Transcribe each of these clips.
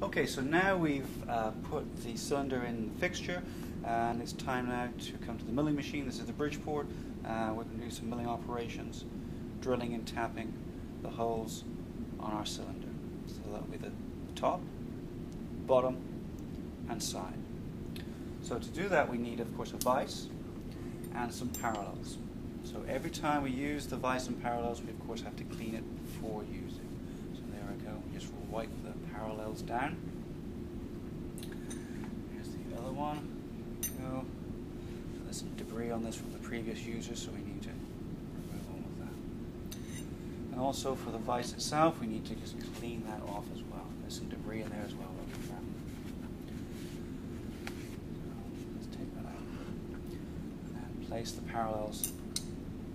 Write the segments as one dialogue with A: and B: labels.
A: Okay, so now we've put the cylinder in the fixture, and it's time now to come to the milling machine. This is the Bridgeport. We're going to do some milling operations, drilling and tapping the holes on our cylinder. So that'll be the top, bottom, and side. So to do that, we need, of course, a vise and some parallels. So every time we use the vise and parallels, we of course have to clean it before using. So there we go. We just wipe the parallels down. Here's the other one. There we go. So there's some debris on this from the previous user, so we need to remove all of that. And also for the vise itself, we need to just clean that off as well. There's some debris in there as well. Place the parallels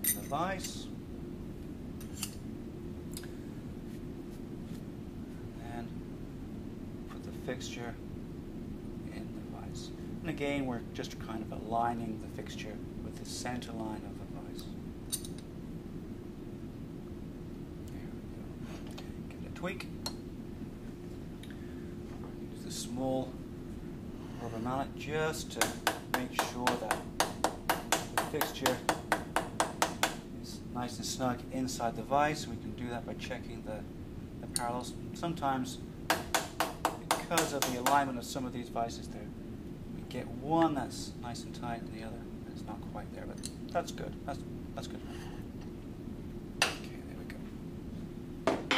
A: in the vise, and put the fixture in the vise. And again, we're just kind of aligning the fixture with the center line of the vise. There we go. Give it a tweak. Use a small rubber mallet just to make sure that fixture is nice and snug inside the vise. We can do that by checking the parallels. Sometimes, because of the alignment of some of these vices there, we get one that's nice and tight and the other is not quite there, but that's good. That's good. Okay, there we go.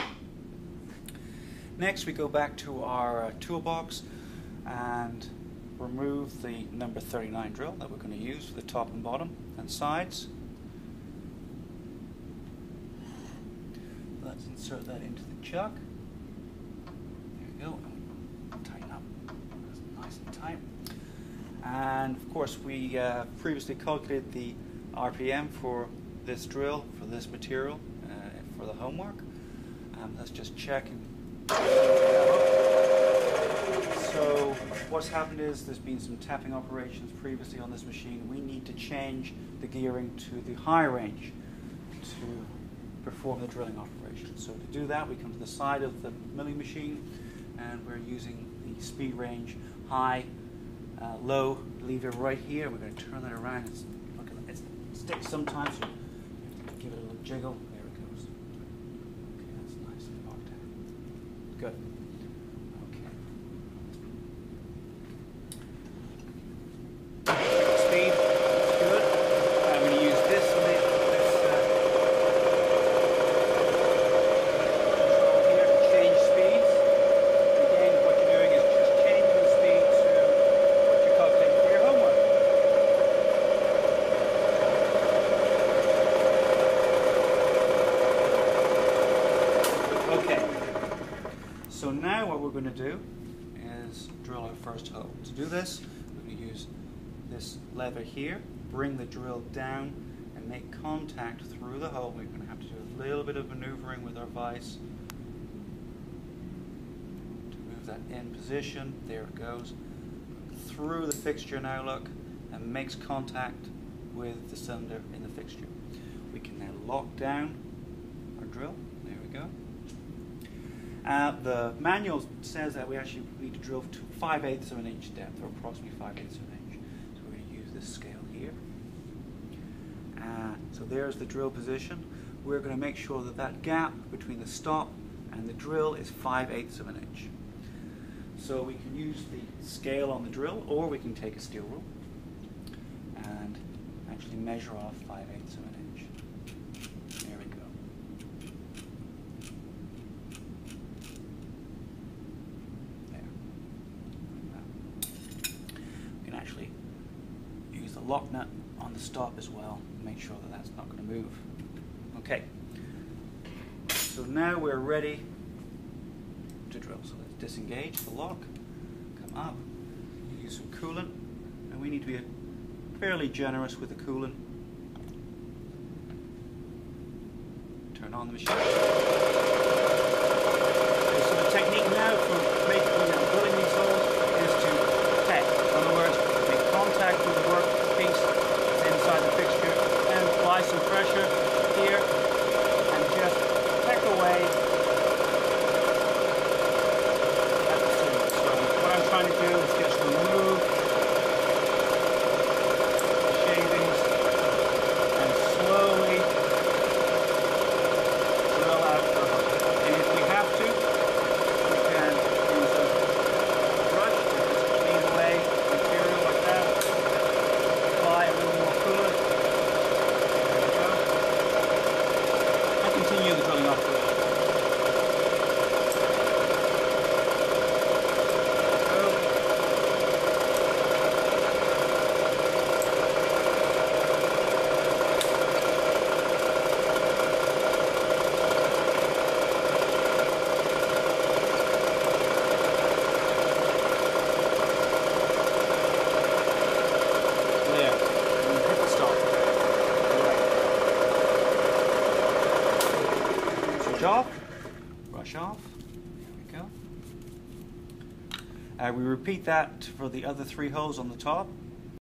A: Next, we go back to our toolbox and remove the number 39 drill that we're going to use for the top and bottom and sides. Let's insert that into the chuck. There we go. Tighten up. That's nice and tight. And of course, we previously calculated the RPM for this drill, for this material, for the homework. Let's just check. So what's happened is there's been some tapping operations previously on this machine. We need to change the gearing to the high range to perform the drilling operation. So to do that, we come to the side of the milling machine, and we're using the speed range high, low lever right here. We're going to turn that around. It sticks sometimes, so you have to give it a little jiggle. There it goes. Okay, that's nice and locked down. Good. So now what we're going to do is drill our first hole. To do this, we're going to use this lever here, bring the drill down and make contact through the hole. We're going to have to do a little bit of maneuvering with our vise to move that in position. There it goes. Through the fixture now, look, and makes contact with the cylinder in the fixture. We can now lock down our drill. There we go. The manual says that we actually need to drill to 5/8 of an inch depth, or approximately 5/8 of an inch. So we're going to use this scale here. So there's the drill position. We're going to make sure that that gap between the stop and the drill is 5/8 of an inch. So we can use the scale on the drill, or we can take a steel rule and actually measure off 5/8 of an inch. There we go. Actually use the lock nut on the stop as well, make sure that that's not going to move. Okay, so now we're ready to drill. So let's disengage the lock, come up, use some coolant, and we need to be fairly generous with the coolant. Turn on the machine. Okay, so the technique now for drilling these holes is to peck. In other words, make contact with the workpiece that's inside the fixture and apply some pressure here and just peck away at the cylinder. We repeat that for the other 3 holes on the top.